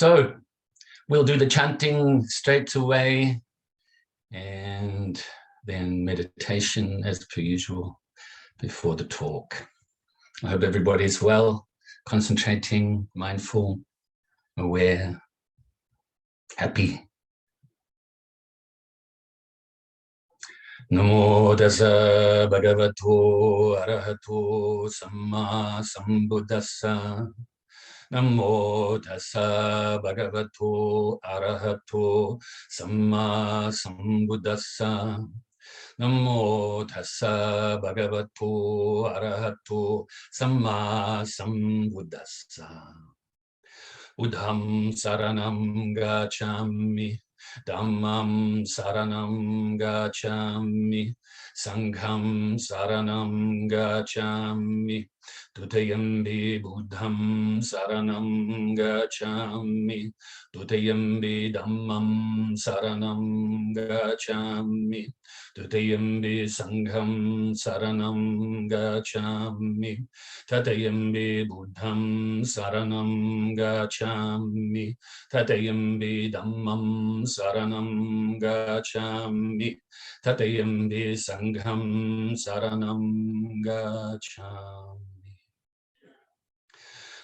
So we'll do the chanting straight away and then meditation as per usual before the talk. I hope everybody's well, concentrating, mindful, aware, happy. Namo Tassa Bhagavato ArahatoSammaSambuddhassa. Namo Tassa Bhagavato ArahatoSammaSambuddhassa. Namo Tassa Bhagavato ArahatoSammaSambuddhassa. Buddham saranam gacchami, Dhammam saranam gacchami, Sangham saranam gacchami, Tutayambi Buddham saranam gacchami, Tutayambi Dhammam saranam gacchami, Tutayambi Sangham saranam gacchami, Tatayambi Buddham saranam gacchami, Tatayambi Dhammam saranam gacchami, Tatayambi Sangham saranam gacchami.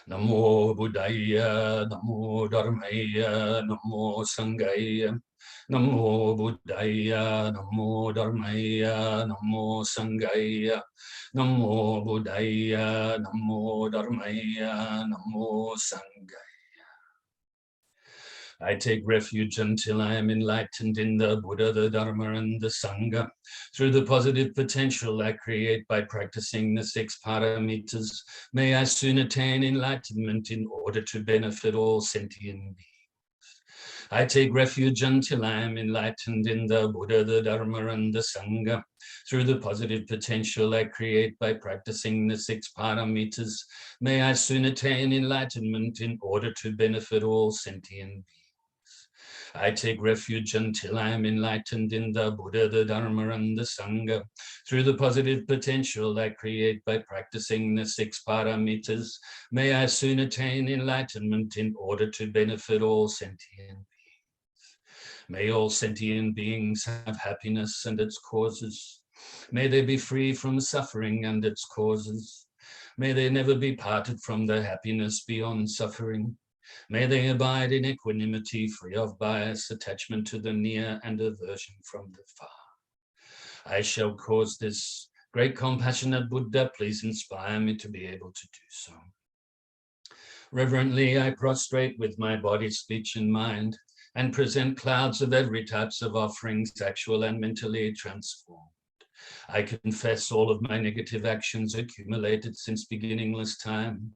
Namo Buddhaya, Namo Dharmaya, Namo Sanghaya. Namo Buddhaya, Namo Dharmaya, Namo Sanghaya. Namo Buddhaya, Namo Dharmaya, Namo Sanghaya. I take refuge until I am enlightened in the Buddha, the Dharma, and the Sangha. Through the positive potential I create by practicing the 6 paramitas, may I soon attain enlightenment in order to benefit all sentient beings. I take refuge until I am enlightened in the Buddha, the Dharma, and the Sangha. Through the positive potential I create by practicing the 6 paramitas, may I soon attain enlightenment in order to benefit all sentient beings. I take refuge until I am enlightened in the Buddha, the Dharma, and the Sangha. Through the positive potential I create by practicing the 6 paramitas, may I soon attain enlightenment in order to benefit all sentient beings. May all sentient beings have happiness and its causes. May they be free from suffering and its causes. May they never be parted from the happiness beyond suffering. May they abide in equanimity, free of bias, attachment to the near, and aversion from the far. I shall cause this. Great compassionate Buddha, please inspire me to be able to do so. Reverently, I prostrate with my body, speech, and mind, and present clouds of every types of offerings, actual and mentally transformed. I confess all of my negative actions accumulated since beginningless time,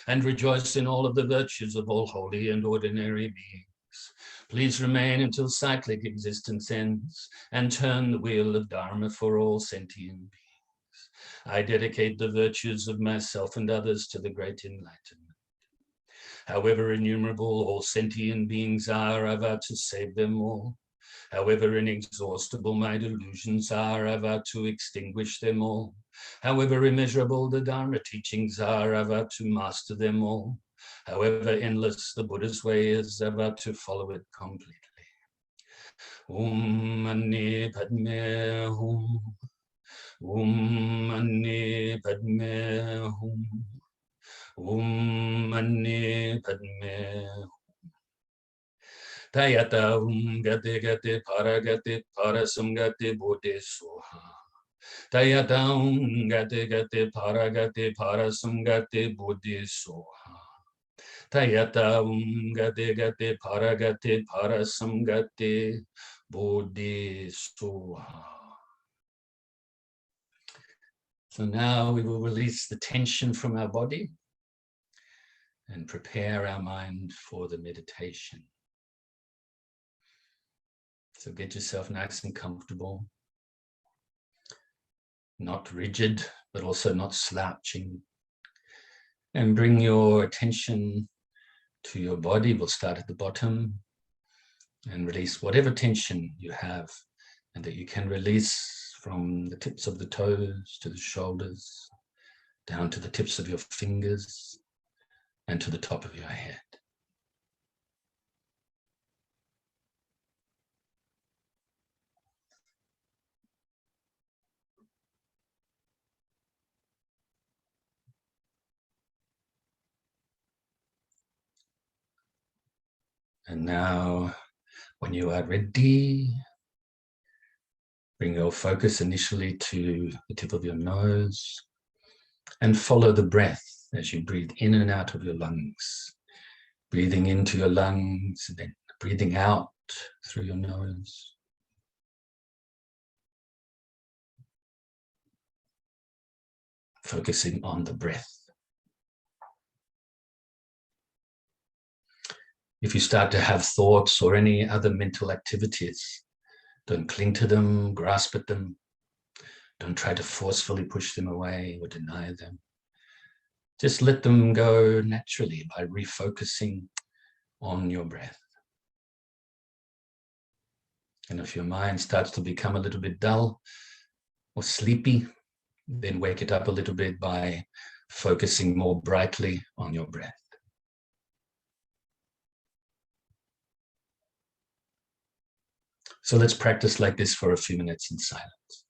and rejoice in all of the virtues of all holy and ordinary beings. Please remain until cyclic existence ends, and turn the wheel of Dharma for all sentient beings. I dedicate the virtues of myself and others to the great enlightenment. However innumerable all sentient beings are, I vow to save them all. However inexhaustible my delusions are, I vow to extinguish them all. However immeasurable the Dharma teachings are, I vow to master them all. However endless the Buddha's way is, I vow to follow it completely. Om Mani Padme Hum. Om Mani Padme Hum. Om Mani Padme Hum. Tayata gate gate parasamgate bodhi soha. Tayata gate gate parasamgate bodhi soha. Tayata gate gate parasamgate bodhi soha. So now we will release the tension from our body and prepare our mind for the meditation. So get yourself nice and comfortable, not rigid, but also not slouching. And bring your attention to your body. We'll start at the bottom and release whatever tension you have and that you can release from the tips of the toes to the shoulders, down to the tips of your fingers and to the top of your head. And now, when you are ready, bring your focus initially to the tip of your nose and follow the breath as you breathe in and out of your lungs. Breathing into your lungs and then breathing out through your nose. Focusing on the breath. If you start to have thoughts or any other mental activities, don't cling to them, grasp at them. Don't try to forcefully push them away or deny them. Just let them go naturally by refocusing on your breath. And if your mind starts to become a little bit dull or sleepy, then wake it up a little bit by focusing more brightly on your breath. So let's practice like this for a few minutes in silence.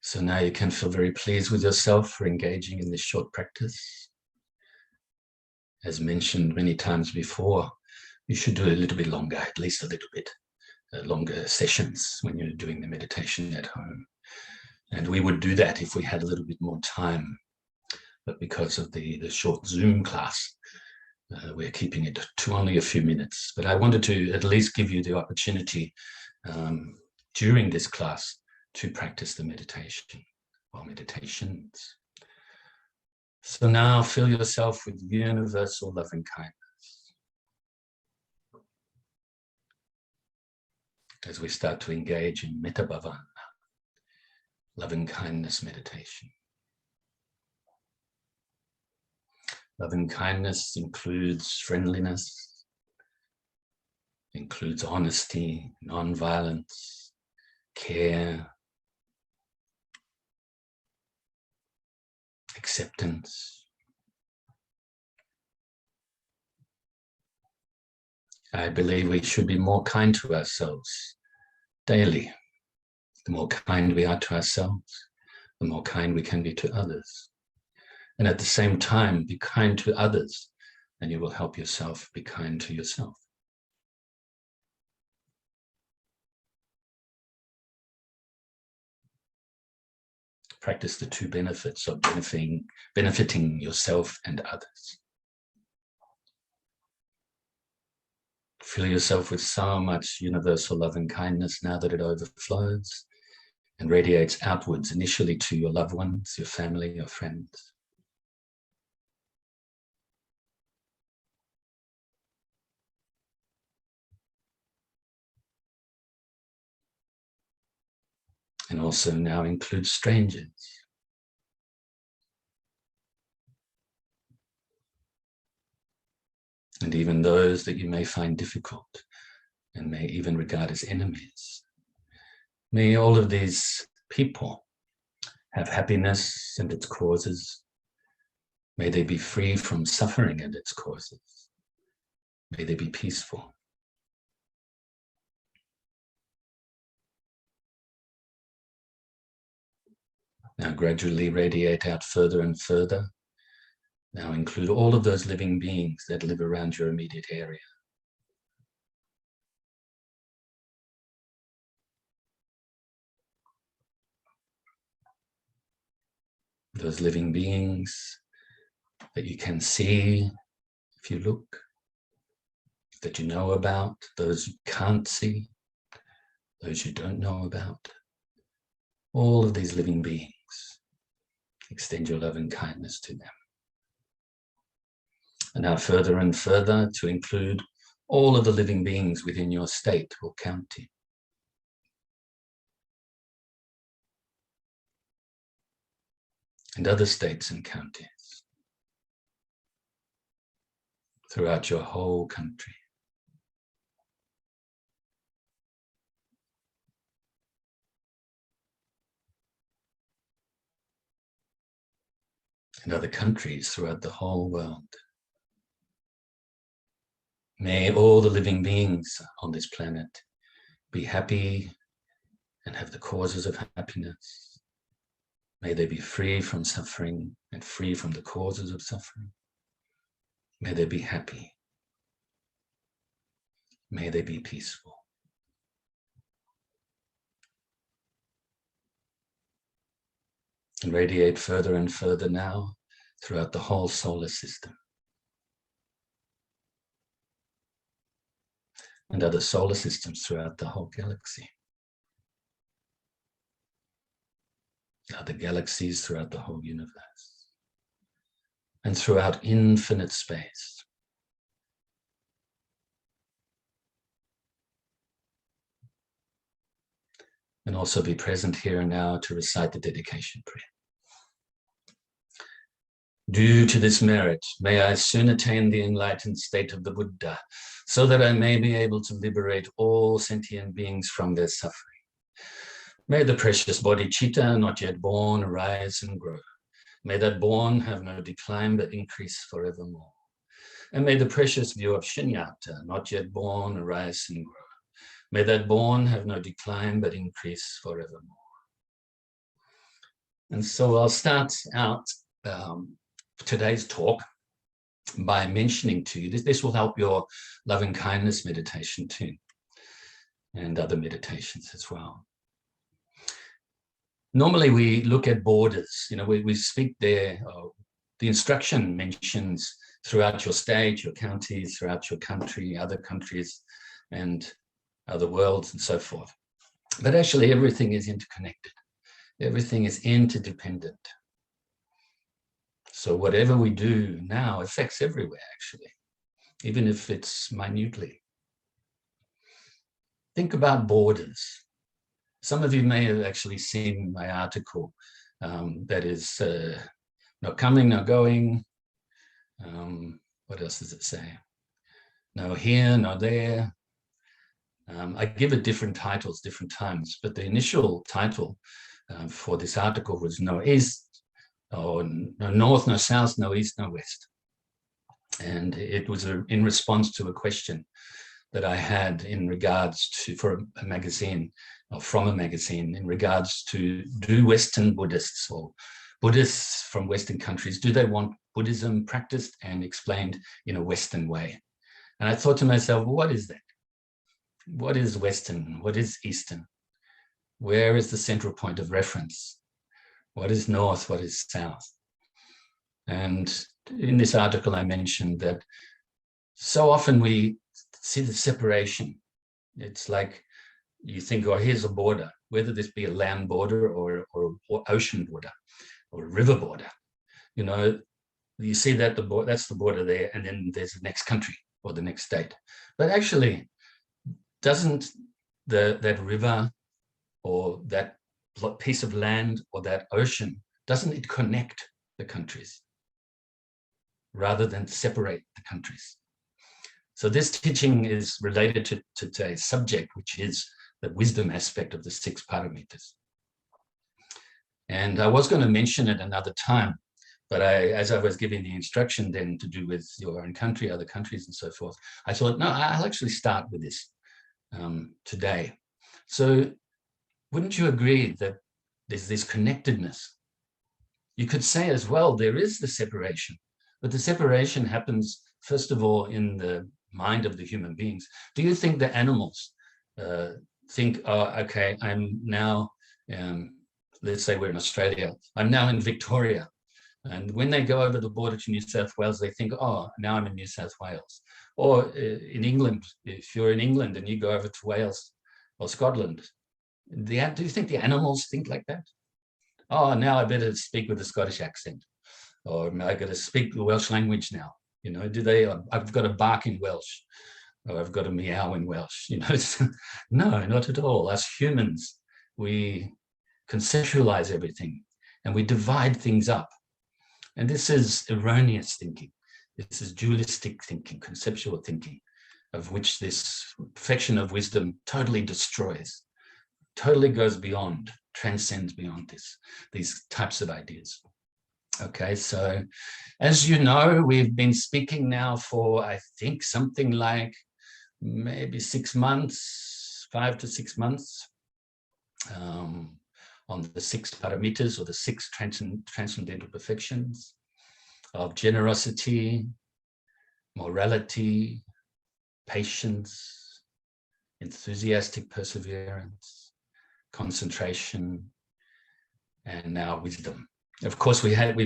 So now you can feel very pleased with yourself for engaging in this short practice. As mentioned many times before, you should do it a little bit longer, at least a little bit longer sessions when you're doing the meditation at home. And we would do that if we had a little bit more time. But because of the short Zoom class, We're keeping it to only a few minutes, but I wanted to at least give you the opportunity during this class to practice the meditation or meditations. So now fill yourself with universal loving kindness. As we start to engage in metta bhavana, loving kindness meditation. Loving kindness includes friendliness, includes honesty, non-violence, care, acceptance. I believe we should be more kind to ourselves daily. The more kind we are to ourselves, the more kind we can be to others. And at the same time, be kind to others, and you will help yourself be kind to yourself. Practice the two benefits of benefiting yourself and others. Fill yourself with so much universal love and kindness now that it overflows and radiates outwards, initially to your loved ones, your family, your friends. And also now includes strangers. And even those that you may find difficult and may even regard as enemies. May all of these people have happiness and its causes. May they be free from suffering and its causes. May they be peaceful. Now gradually radiate out further and further. Now include all of those living beings that live around your immediate area. Those living beings that you can see if you look, that you know about, those you can't see, those you don't know about. All of these living beings, extend your love and kindness to them. And now further and further to include all of the living beings within your state or county. And other states and counties throughout your whole country. And other countries throughout the whole world. May all the living beings on this planet be happy and have the causes of happiness. May they be free from suffering and free from the causes of suffering. May they be happy. May they be peaceful. And radiate further and further now throughout the whole solar system. And other solar systems throughout the whole galaxy. Other galaxies throughout the whole universe. And throughout infinite space. And also be present here and now to recite the dedication prayer. Due to this merit, may I soon attain the enlightened state of the Buddha, so that I may be able to liberate all sentient beings from their suffering. May the precious Bodhicitta, not yet born, arise and grow. May that born have no decline but increase forevermore. And may the precious view of Shunyata, not yet born, arise and grow. May that born have no decline but increase forevermore. And so I'll start out today's talk by mentioning to you, this will help your loving kindness meditation too, and other meditations as well. Normally we look at borders, we speak there The instruction mentions throughout your state, your counties, throughout your country, other countries, and other worlds, and so forth. But actually, everything is interconnected. Everything is interdependent. So whatever we do now affects everywhere, actually, even if it's minutely. Think about borders. Some of you may have actually seen my article that is no coming, no going. What else does it say? No here, no there. I give it different titles, different times, but the initial title for this article was no east, or no north, no south, no east, no west. And it was in response to a question that I had in regards to, for a magazine, or from a magazine, in regards to, do Western Buddhists or Buddhists from Western countries, do they want Buddhism practiced and explained in a Western way? And I thought to myself, well, what is that? What is Western? What is Eastern? Where is the central point of reference? What is North? What is South? And in this article, I mentioned that so often we see the separation. It's like you think, oh, here's a border, whether this be a land border or ocean border or a river border. You know, you see that that's the border there, and then there's the next country or the next state. But actually, doesn't that river or that piece of land or that ocean, doesn't it connect the countries rather than separate the countries? So this teaching is related to today's subject, which is the wisdom aspect of the 6 paramitas. And I was going to mention it another time, but as I was giving the instruction then to do with your own country, other countries and so forth, I thought, no, I'll actually start with this today. So wouldn't you agree that there's this connectedness? You could say as well, there is the separation, but the separation happens, first of all, in the mind of the human beings. Do you think the animals think, oh, okay, I'm now, let's say we're in Australia, I'm now in Victoria. And when they go over the border to New South Wales, they think, oh, now I'm in New South Wales. Or in England, if you're in England and you go over to Wales or Scotland, do you think the animals think like that? Oh, now I better speak with a Scottish accent, or I got to speak the Welsh language now. You know, do they? I've got to bark in Welsh, or I've got to meow in Welsh. You know, no, not at all. Us humans, we conceptualize everything and we divide things up. And this is erroneous thinking. This is dualistic thinking, conceptual thinking, of which this perfection of wisdom totally destroys, totally goes beyond, transcends beyond these types of ideas. Okay, so as you know, we've been speaking now for, I think, something like maybe 6 months, 5 to 6 months, on the 6 paramitas, or the 6 transcendental perfections of generosity, morality, patience, enthusiastic perseverance, concentration, and now wisdom. Of course, we've had,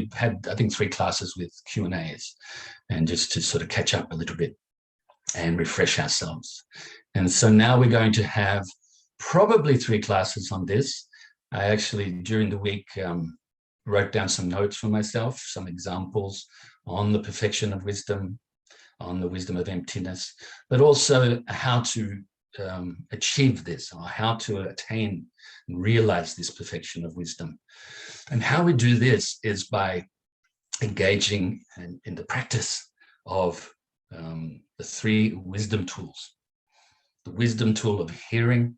I think, 3 classes with Q&As, and just to sort of catch up a little bit and refresh ourselves. And so now we're going to have probably 3 classes on this. I actually, during the week, wrote down some notes for myself, some examples on the perfection of wisdom, on the wisdom of emptiness, but also how to achieve this, or how to attain and realize this perfection of wisdom. And how we do this is by engaging in the practice of the 3 wisdom tools: the wisdom tool of hearing,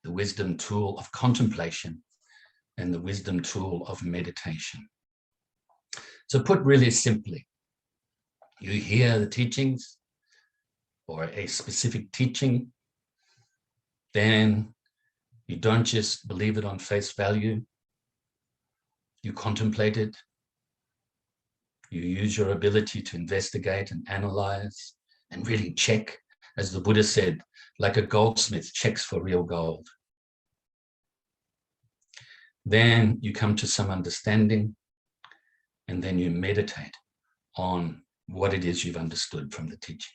the wisdom tool of contemplation, and the wisdom tool of meditation. So put really simply, you hear the teachings or a specific teaching, then you don't just believe it on face value. You contemplate it. You use your ability to investigate and analyze and really check, as the Buddha said, like a goldsmith checks for real gold. Then you come to some understanding, and then you meditate on what it is you've understood from the teaching.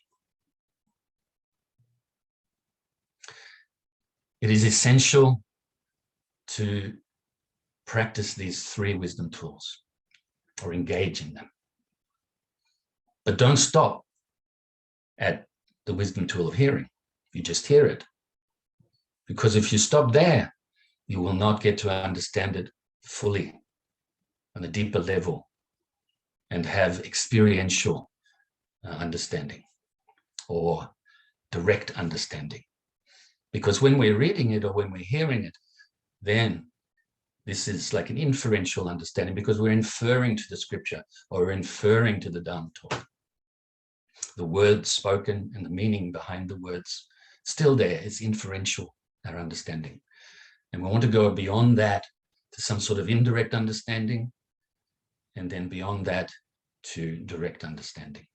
It is essential to practice these 3 wisdom tools or engage in them. But don't stop at the wisdom tool of hearing. You just hear it. Because if you stop there, you will not get to understand it fully on a deeper level and have experiential understanding or direct understanding. Because when we're reading it or when we're hearing it, then this is like an inferential understanding because we're inferring to the scripture or we're inferring to the Dharma talk. The words spoken and the meaning behind the words still there. It's inferential, our understanding. And we want to go beyond that to some sort of indirect understanding, and then beyond that to direct understanding.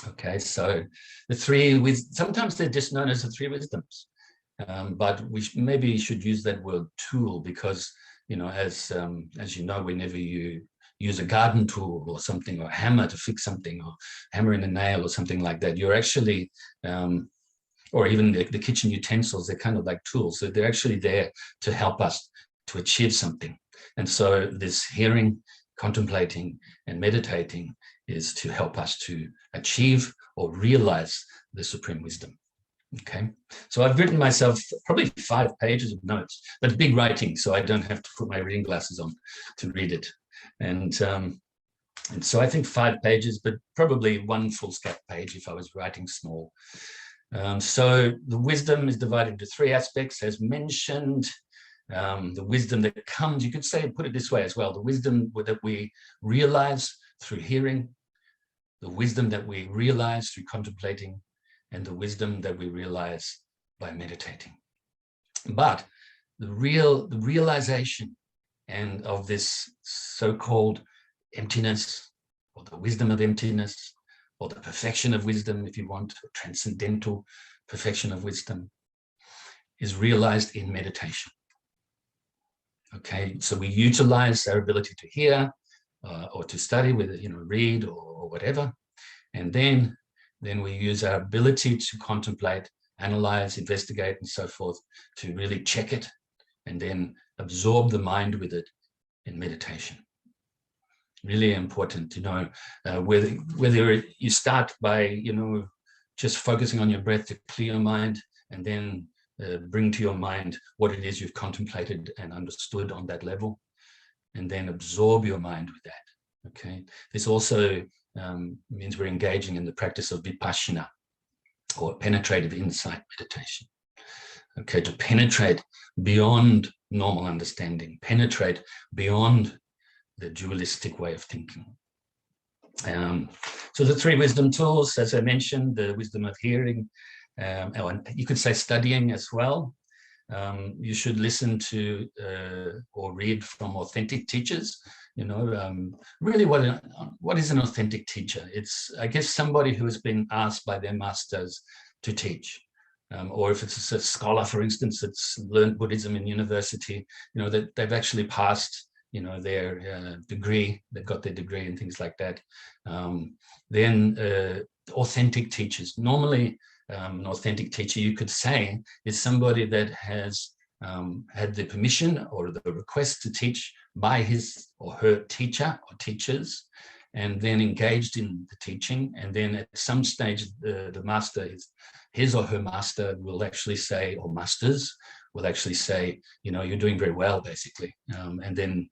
Okay, so the 3 sometimes they're just known as the 3 wisdoms, but we maybe should use that word tool because, you know, as you know, whenever you use a garden tool or something, or a hammer to fix something, or hammer in a nail or something like that, you're actually, or even the kitchen utensils, they're kind of like tools. So they're actually there to help us to achieve something. And so this hearing, contemplating, and meditating is to help us to achieve or realize the supreme wisdom. Okay, so I've written myself probably 5 pages of notes, but big writing, so I don't have to put my reading glasses on to read it. And so I think 5 pages, but probably 1 foolscap page if I was writing small. So the wisdom is divided into 3 aspects, as mentioned. The wisdom that comes, you could say, put it this way as well, the wisdom that we realize through hearing, the wisdom that we realize through contemplating, and the wisdom that we realize by meditating. But the realization and of this so-called emptiness, or the wisdom of emptiness, or the perfection of wisdom, if you want, or transcendental perfection of wisdom, is realized in meditation. Okay, so we utilize our ability to hear or to study, with read or whatever, and then we use our ability to contemplate, analyze, investigate, and so forth to really check it, and then absorb the mind with it in meditation. Really important to know whether you start by just focusing on your breath to clear your mind, and then bring to your mind what it is you've contemplated and understood on that level, and then absorb your mind with that. Okay, this also means we're engaging in the practice of vipassana, or penetrative insight meditation. Okay, to penetrate beyond normal understanding, penetrate beyond the dualistic way of thinking. So the 3 wisdom tools, as I mentioned, the wisdom of hearing, and you could say studying as well. You should listen to or read from authentic teachers. Really what is an authentic teacher? It's, I guess, somebody who has been asked by their masters to teach. Or if it's a scholar, for instance, that's learned Buddhism in university, that they've actually passed their degree, they've got their degree and things like that. Then authentic teachers. Normally, an authentic teacher, you could say, is somebody that has had the permission or the request to teach by his or her teacher or teachers, and then engaged in the teaching. And then at some stage, the master, his or her master will actually say, or masters will actually say, you're doing very well, basically. And then,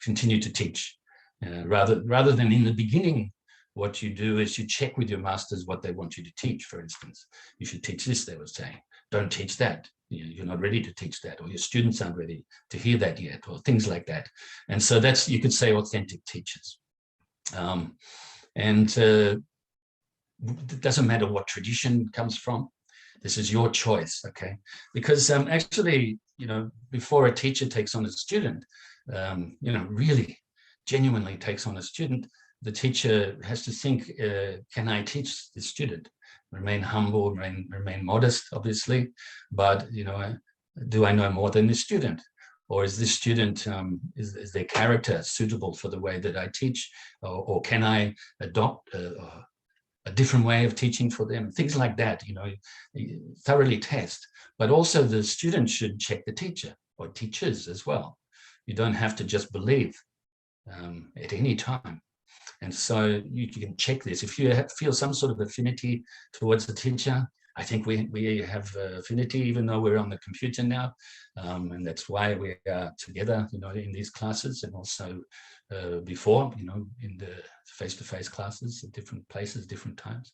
continue to teach. Rather than in the beginning, what you do is you check with your masters what they want you to teach. For instance, you should teach this, they would say. Don't teach that. You're not ready to teach that, or your students aren't ready to hear that yet, or things like that. And so that's, you could say, authentic teachers. It doesn't matter what tradition it comes from. This is your choice, okay? Because actually, before a teacher takes on a student, really genuinely takes on a student, the teacher has to think, can I teach this student? Remain humble, remain modest, obviously, but do I know more than the student? Or is this student, is their character suitable for the way that I teach? Or can I adopt a different way of teaching for them? Things like that, you thoroughly test. But also the student should check the teacher or teachers as well. You don't have to just believe at any time. And so you can check this. If you feel some sort of affinity towards the teacher, I think we have affinity, even though we're on the computer now. And that's why we are together, in these classes, and also before, in the face-to-face classes at different places, different times.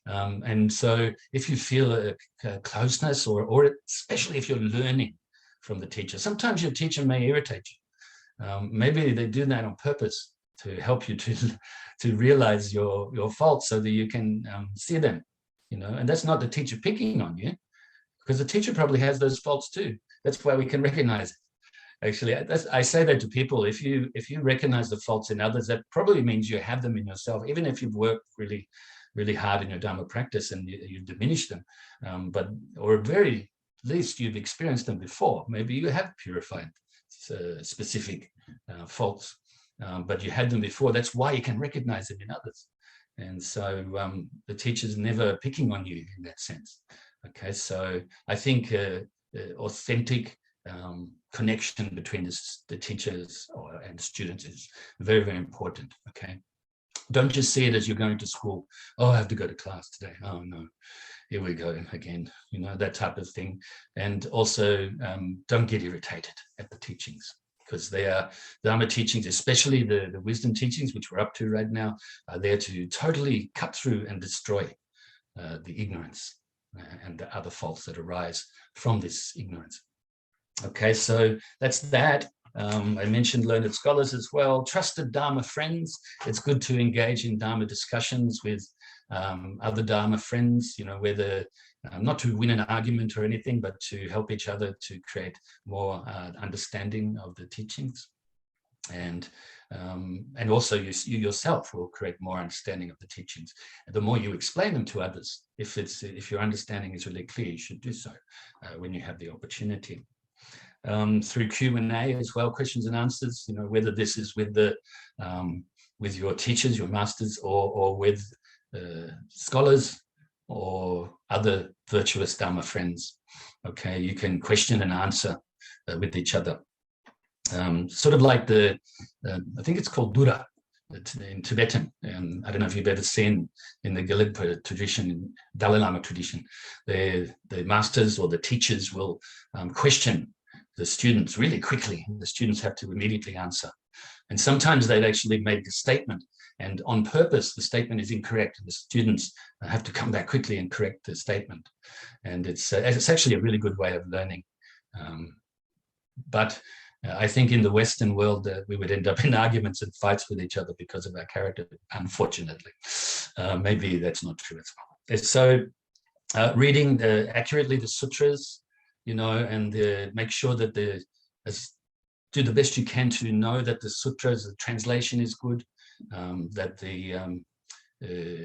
And so if you feel a closeness, or especially if you're learning from the teacher, sometimes your teacher may irritate you. Maybe they do that on purpose to help you to realize your faults so that you can see them, and that's not the teacher picking on you, because the teacher probably has those faults too. That's why we can recognize it. Actually, I say that to people. If you recognize the faults in others, that probably means you have them in yourself, even if you've worked really, really hard in your Dharma practice and you diminish them. Or at very least you've experienced them before. Maybe you have purified specific faults, but you had them before. That's why you can recognize them in others. And so the teacher's never picking on you in that sense. Okay, so I think authentic connection between the teachers and students is very, very important. Okay, don't just see it as you're going to school. Oh, I have to go to class today. Oh no, here we go again. That type of thing. And also don't get irritated at the teachings, because they are Dharma teachings, especially the wisdom teachings, which we're up to right now, are there to totally cut through and destroy the ignorance and the other faults that arise from this ignorance. Okay, so that's that. I mentioned learned scholars as well. Trusted Dharma friends. It's good to engage in Dharma discussions with other Dharma friends, whether not to win an argument or anything, but to help each other to create more understanding of the teachings. And also you yourself will create more understanding of the teachings. And the more you explain them to others, if your understanding is really clear, you should do so when you have the opportunity. Through Q&A as well, questions and answers, whether this is with your teachers, your masters, or with scholars or other virtuous Dharma friends. Okay, you can question and answer with each other. Sort of like I think it's called Dura in Tibetan. I don't know if you've ever seen in the Gelugpa tradition, Dalai Lama tradition, the masters or the teachers will question the students really quickly. The students have to immediately answer. And sometimes they've actually made a statement, and on purpose, the statement is incorrect. The students have to come back quickly and correct the statement. And it's actually a really good way of learning. But I think in the Western world, we would end up in arguments and fights with each other because of our character, unfortunately. Maybe that's not true as well. So reading accurately the sutras, and make sure that do the best you can to know that the sutras, the translation is good, that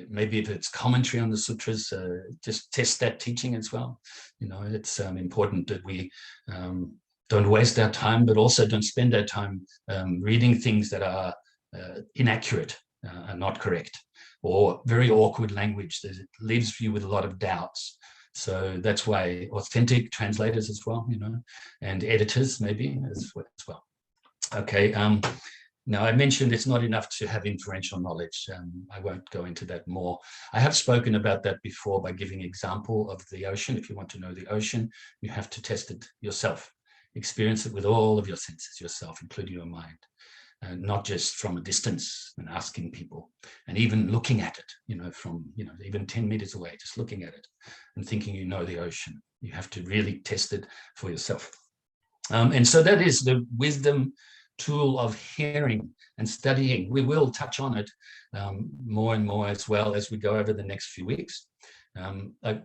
maybe if it's commentary on the sutras, just test that teaching as well. It's important that we don't waste our time, but also don't spend our time reading things that are inaccurate and not correct, or very awkward language that leaves you with a lot of doubts. So that's why authentic translators as well, and editors maybe as well. Okay, now I mentioned it's not enough to have inferential knowledge. I won't go into that more. I have spoken about that before by giving example of the ocean. If you want to know the ocean, you have to test it yourself. Experience it with all of your senses yourself, including your mind. Not just from a distance and asking people, and even looking at it, from even 10 meters away, just looking at it and thinking the ocean. You have to really test it for yourself. And so that is the wisdom tool of hearing and studying. We will touch on it more and more as well as we go over the next few weeks.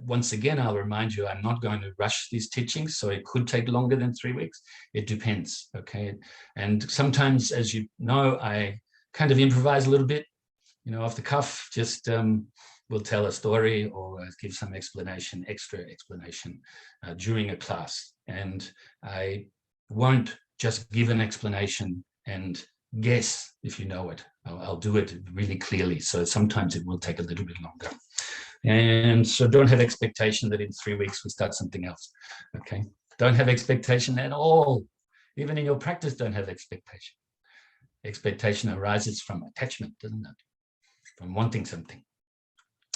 Once again, I'll remind you, I'm not going to rush these teachings, so it could take longer than 3 weeks. It depends, okay? And sometimes, as you know, I kind of improvise a little bit, off the cuff, just we'll tell a story or give some extra explanation during a class. And I won't just give an explanation and guess if you know it. I'll do it really clearly. So sometimes it will take a little bit longer. And so don't have expectation that in 3 weeks we start something else. Okay. Don't have expectation at all. Even in your practice, don't have expectation. Expectation arises from attachment, doesn't it? From wanting something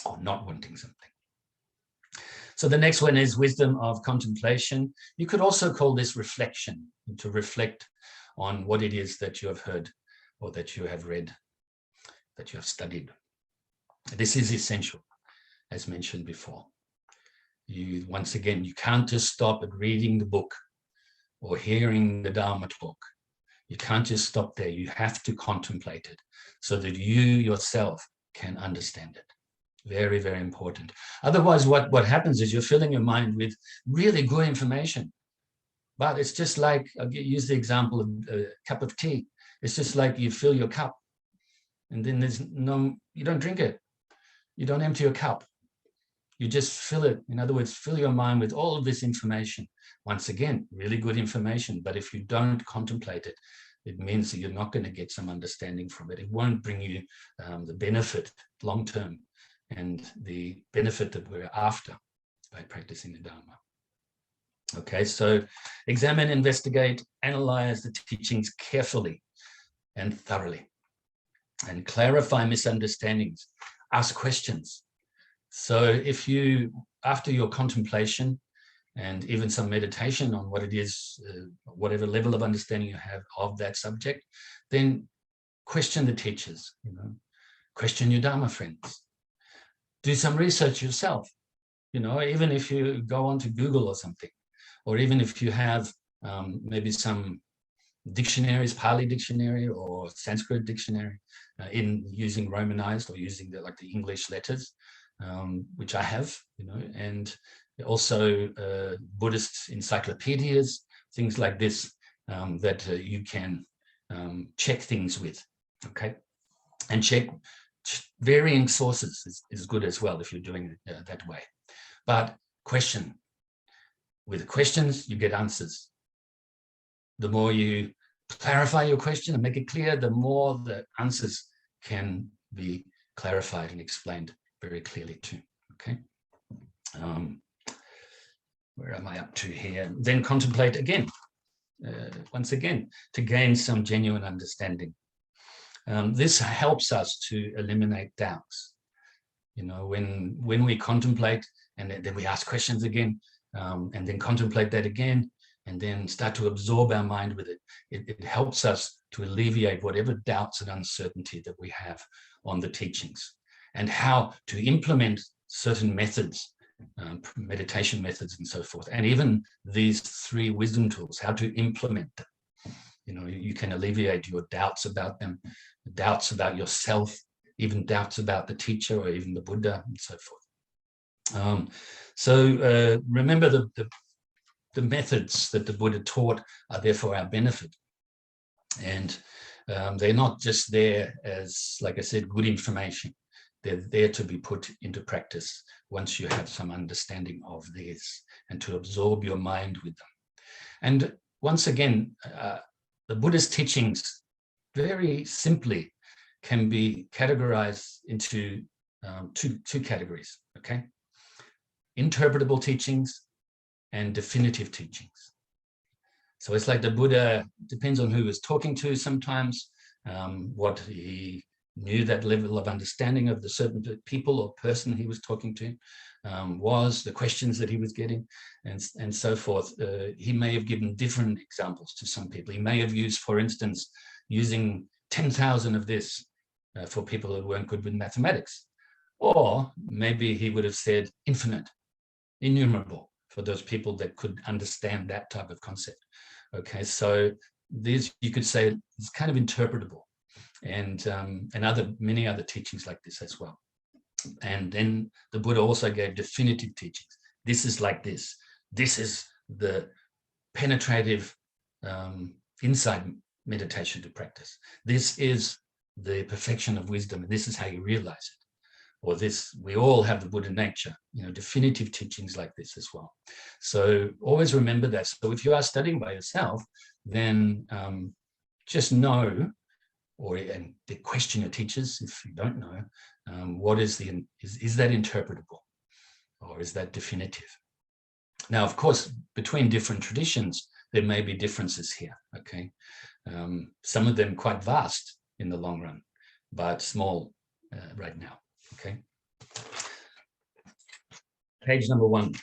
or not wanting something. So the next one is wisdom of contemplation. You could also call this reflection, to reflect on what it is that you have heard or that you have read, that you have studied. This is essential, as mentioned before. Once again, you can't just stop at reading the book or hearing the Dharma talk. You can't just stop there. You have to contemplate it so that you yourself can understand it. Very, very important. Otherwise, what happens is you're filling your mind with really good information. But it's just like, I'll use the example of a cup of tea. It's just like you fill your cup and then you don't drink it. You don't empty your cup. You just fill it. In other words, fill your mind with all of this information. Once again, really good information. But if you don't contemplate it, it means that you're not going to get some understanding from it. It won't bring you the benefit long-term and the benefit that we're after by practicing the Dharma. Okay, so examine, investigate, analyze the teachings carefully and thoroughly, and clarify misunderstandings. Ask questions. So if you, after your contemplation and even some meditation on what it is, whatever level of understanding you have of that subject, then question the teachers, question your Dharma friends. Do some research yourself, even if you go onto Google or something, or even if you have maybe some dictionaries, Pali dictionary or Sanskrit dictionary in using Romanized or using the English letters, which I have, and also Buddhist encyclopedias, things like this that you can check things with, okay? And check varying sources is good as well if you're doing it that way. But question. With questions, you get answers. The more you clarify your question and make it clear, the more the answers can be clarified and explained very clearly too, okay? Where am I up to here? Then contemplate again, once again, to gain some genuine understanding. This helps us to eliminate doubts. When we contemplate and then we ask questions again, and then contemplate that again, and then start to absorb our mind with it. It helps us to alleviate whatever doubts and uncertainty that we have on the teachings and how to implement certain methods, meditation methods and so forth, and even these 3 wisdom tools, how to implement them. You can alleviate your doubts about them, doubts about yourself, even doubts about the teacher or even the Buddha and so forth. So remember the methods that the Buddha taught are there for our benefit. And they're not just there as, like I said, good information. They're there to be put into practice once you have some understanding of these and to absorb your mind with them. And once again, the Buddha's teachings very simply can be categorized into two categories, okay? Interpretable teachings and definitive teachings. So it's like the Buddha, depends on who he was talking to sometimes, what he knew that level of understanding of the certain people or person he was talking to was, the questions that he was getting, and so forth. He may have given different examples to some people. He may have used, for instance, using 10,000 of this for people who weren't good with mathematics. Or maybe he would have said infinite, innumerable, for those people that could understand that type of concept. Okay, so these, you could say, it's kind of interpretable, and many other teachings like this as well. And then the Buddha also gave definitive teachings. This is like this. This is the penetrative insight meditation to practice. This is the perfection of wisdom, and this is how you realize it. Or this, we all have the Buddha nature, definitive teachings like this as well. So always remember that. So if you are studying by yourself, then just know, and question your teachers if you don't know, what is that interpretable, or is that definitive? Now, of course, between different traditions, there may be differences here, okay? Some of them quite vast in the long run, but small right now, okay? Page number 1,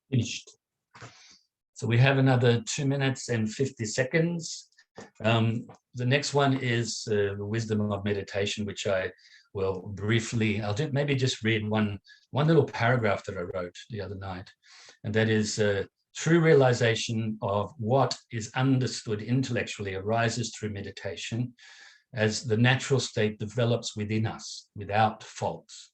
finished. So we have another 2 minutes and 50 seconds. The next one is the wisdom of meditation, which I will briefly, maybe just read one little paragraph that I wrote the other night. And that is, true realization of what is understood intellectually arises through meditation as the natural state develops within us, without faults,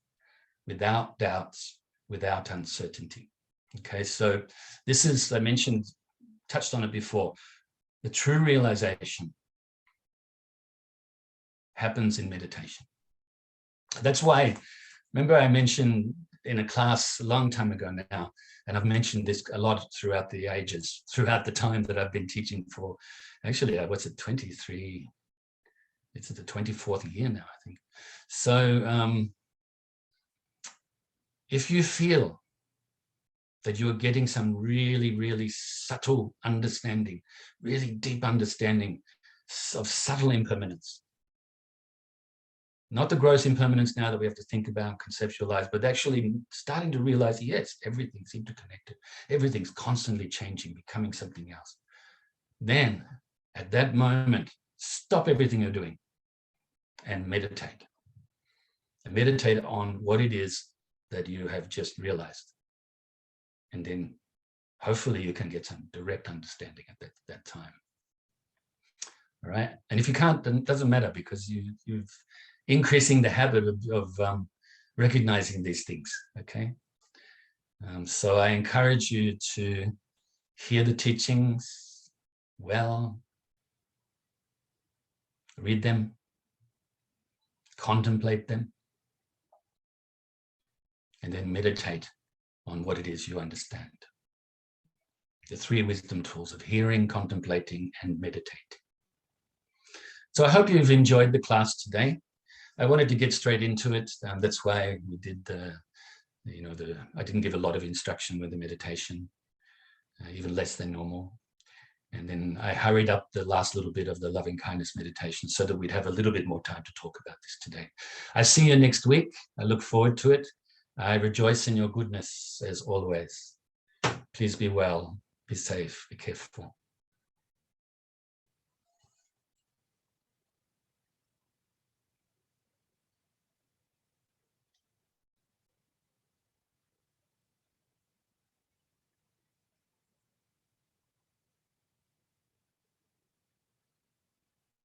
without doubts, without uncertainty. Okay, so this is, I touched on it before, the true realization happens in meditation. That's why, remember I mentioned in a class a long time ago now, and I've mentioned this a lot throughout the ages, throughout the time that I've been teaching for, actually, what's it, 23, it's the 24th year now, I think. So if you feel that you're getting some really, really subtle understanding, really deep understanding of subtle impermanence, not the gross impermanence now that we have to think about, conceptualize, but actually starting to realize, yes, everything's interconnected. Everything's constantly changing, becoming something else. Then, at that moment, stop everything you're doing and meditate. And meditate on what it is that you have just realized. And then, hopefully, you can get some direct understanding at that time. All right? And if you can't, then it doesn't matter, because you've increasing the habit of recognizing these things, okay? So I encourage you to hear the teachings well, read them, contemplate them, and then meditate on what it is you understand. The 3 wisdom tools of hearing, contemplating, and meditating. So I hope you've enjoyed the class today. I wanted to get straight into it. That's why we did I didn't give a lot of instruction with the meditation, even less than normal. And then I hurried up the last little bit of the loving kindness meditation so that we'd have a little bit more time to talk about this today. I see you next week. I look forward to it. I rejoice in your goodness as always. Please be well, be safe, be careful.